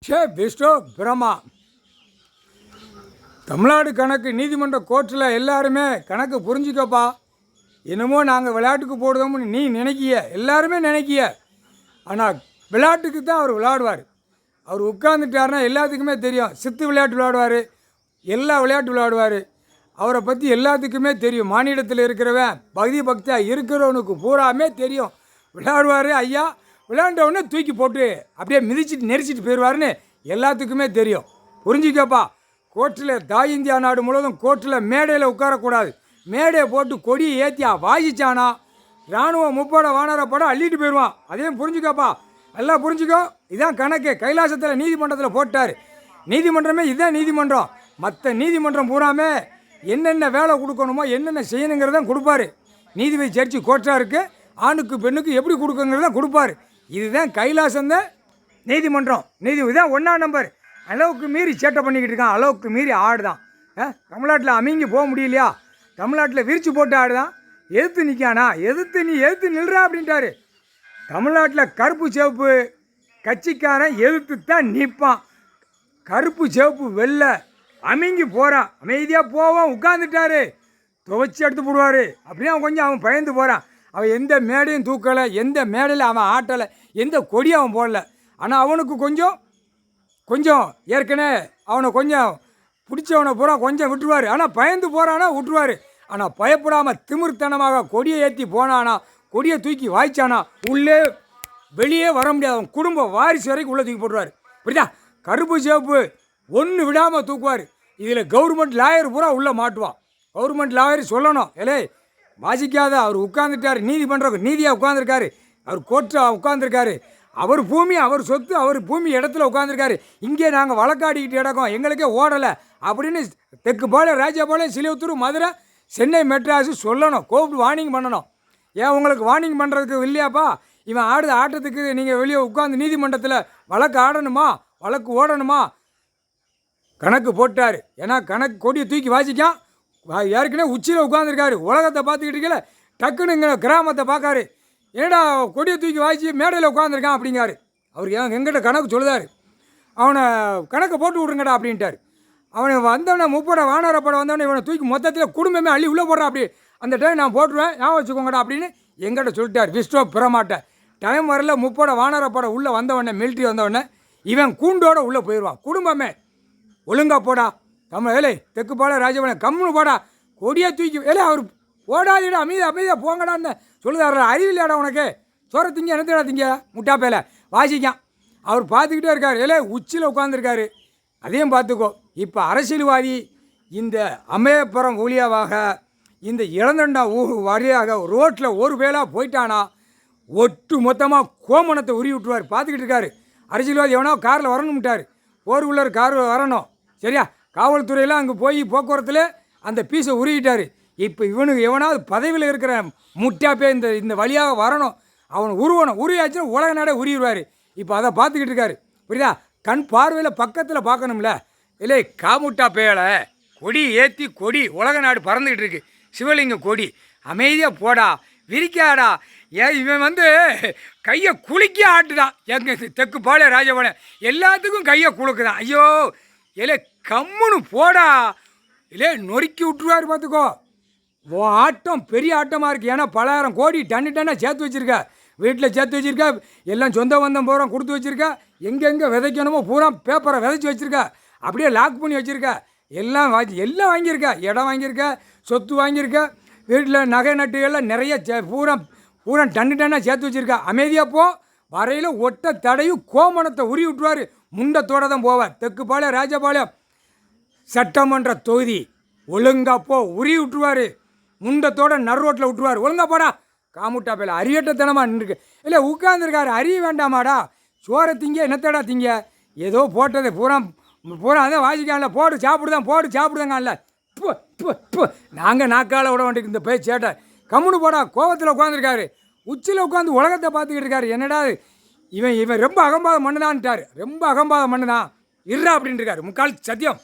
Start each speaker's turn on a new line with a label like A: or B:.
A: ஷே பெஸ்டோ பிரமா தமிழ்நாடு கணக்கு நீதிமன்ற கோர்ட்டில் எல்லாருமே கணக்கு புரிஞ்சுக்கப்பா. என்னமோ நாங்கள் விளையாட்டுக்கு போடுதோம்னு நீ நினைக்கிய, எல்லாருமே நினைக்கிய. ஆனால் விளையாட்டுக்கு தான் அவர் விளையாடுவார். அவர் உட்காந்துட்டாருன்னா எல்லாத்துக்குமே தெரியும். சித்து விளையாட்டு விளையாடுவார், எல்லா விளையாட்டு விளையாடுவார். அவரை பற்றி எல்லாத்துக்குமே தெரியும். மாநிலத்தில் இருக்கிறவன் பக்தி பக்தியாக இருக்கிறவனுக்கு பூராமே தெரியும். விளையாடுவார் ஐயா, விளையாண்டவுடனே தூக்கி போட்டு அப்படியே மிதிச்சிட்டு நெரிச்சிட்டு போயிடுவாருன்னு எல்லாத்துக்குமே தெரியும். புரிஞ்சுக்கப்பா. கோர்ட்டில் தாய் இந்தியா நாடு முழுவதும் கோர்ட்டில் மேடையில் உட்காரக்கூடாது. மேடையை போட்டு கொடியை ஏற்றியா வாசிச்சானா இராணுவம் முப்பட வானர படம் அள்ளிட்டு போயிடுவான். அதையும் புரிஞ்சுக்கப்பா, எல்லாம் புரிஞ்சுக்கோ. இதான் கணக்கு கைலாசத்தில் நீதிமன்றத்தில் போட்டார். நீதிமன்றமே இதுதான் நீதிமன்றம். மற்ற நீதிமன்றம் பூராமே என்னென்ன வேலை கொடுக்கணுமோ என்னென்ன செய்யணுங்கிறதான் கொடுப்பாரு. நீதிபதி ஜட்ஜி கோர்ட்டாருக்கு ஆணுக்கு பெண்ணுக்கு எப்படி கொடுக்குங்கிறதான் கொடுப்பாரு. இதுதான் கைலாசம்தான் நீதிமன்றம். இதுதான் 1ஆம் நம்பர். அளவுக்கு மீறி சேட்டை பண்ணிக்கிட்டு இருக்கான், அளவுக்கு மீறி ஆடுதான். தமிழ்நாட்டில் அமைங்கி போக முடியலையா? தமிழ்நாட்டில் விரிச்சு போட்டு ஆடுதான். எதிர்த்து நிற்கானா? எதிர்த்து நில்றா அப்படின்ட்டாரு. தமிழ்நாட்டில் கருப்பு சிவப்பு கட்சிக்காரன் எதிர்த்து தான் நிற்பான். கருப்பு சிவப்பு வெள்ளை அமைங்கி போகிறான், அமைதியாக போவான். உட்காந்துட்டாரு, துவைச்சி எடுத்து போடுவார். அப்படியே அவன் பயந்து போகிறான். அவன் எந்த மேடையும் தூக்கலை, எந்த மேடையில் அவன் ஆட்டலை, எந்த கொடியும் அவன் போடலை. ஆனால் அவனுக்கு கொஞ்சம் ஏற்கனவே அவனை கொஞ்சம் பிடிச்சவனை பூரா கொஞ்சம் விட்டுருவார். ஆனால் பயந்து போகிறானா விட்டுருவார். ஆனால் பயப்படாமல் திமிர்த்தனமாக கொடியை ஏற்றி போனானா, கொடியை தூக்கி வாய்ச்சானா உள்ளே வெளியே வர முடியாது. அவன் குடும்ப வாரிசு வரைக்கும் உள்ளே தூக்கி போட்டுருவார். புரியுதா? கருப்பு சிவப்பு ஒன்று விடாமல் தூக்குவார். இதில் கவர்மெண்ட் லாயர் பூரா உள்ளே மாட்டுவான். கவர்மெண்ட் லாயர் சொல்லணும், ஏலே வாசிக்காத, அவர் உட்காந்துட்டார். நீதிமன்றம் நீதியாக உட்காந்துருக்காரு. அவர் கோர்ட்டில் உட்காந்துருக்காரு. அவர் பூமி, அவர் சொத்து, அவர் பூமி இடத்துல உட்காந்துருக்காரு. இங்கே நாங்கள் வழக்காடிக்கிட்டு இடக்கோம், எங்களுக்கே ஓடலை அப்படின்னு தெற்குபாளையம், ராஜபாளையம், சிலிவத்தூர், மதுரை, சென்னை, மெட்ராஸு சொல்லணும். கூப்பிட்டு வார்னிங் பண்ணணும். ஏன் உங்களுக்கு வார்னிங் பண்ணுறதுக்கு இல்லையாப்பா? இவன் ஆடுத ஆட்டத்துக்கு நீங்கள் வெளியே உட்காந்து நீதிமன்றத்தில் வழக்கு ஆடணுமா, வழக்கு ஓடணுமா? கணக்கு போட்டார். ஏன்னா கணக்கு கொடியை தூக்கி வாசிக்கான். ஏற்கனவே உச்சியில் உட்காந்துருக்காரு. உலகத்தை பார்த்துக்கிட்டு இருக்கல, டக்குன்னு இங்கே கிராமத்தை பார்க்காரு. ஏடா கொடியை தூக்கி வாய்ச்சி மேடையில் உட்காந்துருக்கான் அப்படிங்காரு. அவர் எங்கிட்ட கணக்கு சொல்லுதார். அவனை கணக்கை போட்டு விட்ருங்கடா அப்படின்ட்டார். அவனை வந்தவனை முப்பட வானர படம் வந்தவனை இவனை தூக்கி மொத்தத்தில் குடும்பமே அள்ளி உள்ளே போடுறான். அப்படி அந்த டைம் நான் போட்டுருவேன், ஞாபகம் வச்சுக்கோங்கடா அப்படின்னு எங்கிட்ட சொல்லிட்டார். விஸ்டோ பெறமாட்டேன். டைம் வரல, முப்பட வானர படம் உள்ளே வந்தவொடனே, மிலிட்ரி வந்தவொடனே இவன் கூண்டோடு உள்ளே போயிடுவான். குடும்பமே ஒழுங்கா போடா, ஏலே தெற்குபாளையம், ராஜபாளையம் கம்முன்னு போடா, கொடியை தூக்கி ஏலே அவர் ஓடாதிடா, அமைதியாக போங்கடான்னு சொல்லுதாரு. அறிவில்லையாடா உனக்கு? சோற திங்க என்னத்தடா திங்க முட்டா பேல வாசிக்கான். அவர் பார்த்துக்கிட்டே இருக்கார். ஏலே உச்சியில் உட்காந்துருக்காரு. அதையும் பார்த்துக்கோ. இப்போ அரசியல்வாதி இந்த அமயப்புறம் ஊழியாவாக இந்த இளந்தண்டா வழியாக ரோட்டில் ஒரு வேளாக போயிட்டானா ஒட்டு மொத்தமாக கோமணத்தை உருவி விட்டுருவார். பார்த்துக்கிட்டு இருக்காரு. அரசியல்வாதி எவனோ காரில் வரணும்ட்டார். போர் உள்ளர் கார் வரணும், சரியா? காவல்துறையெல்லாம் அங்கே போய் போக்குவரத்தில் அந்த பீஸை உருவிட்டார். இப்போ இவனுக்கு எவனாவது பதவியில் இருக்கிற முட்டாப்பே இந்த வழியாக வரணும், அவனை உருவணும். உருவியாச்சுன்னா உலக நாடே உருவிடுவார். இப்போ அதை பார்த்துக்கிட்டு இருக்காரு. புரியுதா? கண் பார்வையில் பக்கத்தில் பார்க்கணும்ல. இல்லை காமுட்டா பேலை கொடி ஏற்றி கொடி உலக நாடு பறந்துக்கிட்டு இருக்கு. சிவலிங்க கொடி அமைதியாக போடா, விரிக்காடா. இவன் கையை குலுக்கி ஆட்டுதான். எங்கள் தெற்குபாளையம், ராஜபாளையம் எல்லாத்துக்கும் கையை குலுக்குதான். ஐயோ இல்லை கம்முன்னு போடா, இல்லை நொறுக்கி விட்டுருவார். பார்த்துக்கோ. ஆட்டம் பெரிய ஆட்டமாக இருக்குது. ஏன்னா 10,000 கோடி டன்னாக சேர்த்து வச்சுருக்க, வீட்டில் சேர்த்து வச்சுருக்க, எல்லாம் சொந்த பந்தம் பூரா கொடுத்து வச்சுருக்க, எங்கெங்கே விதைக்கணுமோ பூரா பேப்பரை விதைச்சி வச்சுருக்க, அப்படியே லாக் பண்ணி வச்சுருக்க, எல்லாம் வாங்கியிருக்க, இடம் வாங்கியிருக்க, சொத்து வாங்கியிருக்க, வீட்டில் நகை நட்டுகள்லாம் நிறைய பூரா டன்னாக சேர்த்து வச்சுருக்க. அமைதியாக போ. வரையில் ஒட்ட தடையும் கோமணத்தை உருவி விட்டுருவார். முண்டத்தோடு தான் போவார். தெற்குபாளையம், ராஜபாளையம் சட்டமன்ற தொகுதி ஒழுங்கா போ, உருவி விட்டுருவார். முண்டத்தோட நடுரோட்டில் விட்டுருவார். ஒழுங்கா போடா. காமுட்டா பேல அறியட்டத்தனமாக நின்றுருக்கு. இல்லை உட்காந்துருக்காரு. அறிய வேண்டாமாடா? சோறை திங்க என்னத்தடா திங்க? ஏதோ போட்டது பூரா அதான் வாசிக்கான்ல. போடு சாப்பிடுதாங்கல்ல. நாங்கள் நாக்கால் விட வேண்டிய இந்த பேர் சேட்டை. கம்முன்னு போடா. கோவத்தில் உட்காந்துருக்காரு. உச்சியில் உட்காந்து உலகத்தை பார்த்துக்கிட்டு இருக்காரு. என்னடா இவன் ரொம்ப அகம்பாதம் பண்ணுதான்ட்டார். ரொம்ப அகம்பாதம் பண்ணுதான் இருறா அப்படின்ட்டு இருக்காரு. முக்கால் சத்தியம்.